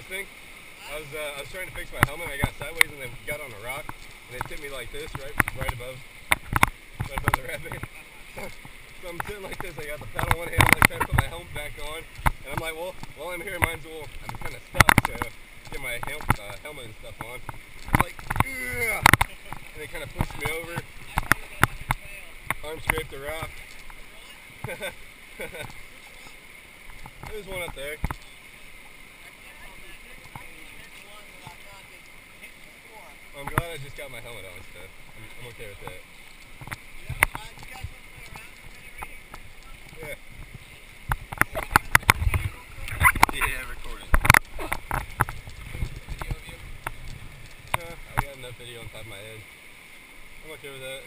thing? I was trying to fix my helmet. I got sideways and then got on a rock, and it hit me like this, right above the red band. So I'm sitting like this. I got the pedal in one hand. I'm trying to put my helmet back on, and I'm like, well, while I'm here, mine's well, I'm kind of stuck to get my helmet and stuff on. I'm like, ugh! And it kind of pushed me over. Arm scraped the rock. There's one up there. I'm glad I just got my helmet on stuff. I'm okay with that. Yeah. Yeah, recording. I got enough video on top of my head. I'm okay with that.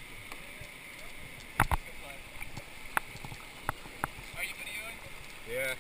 Are you videoing? Yeah.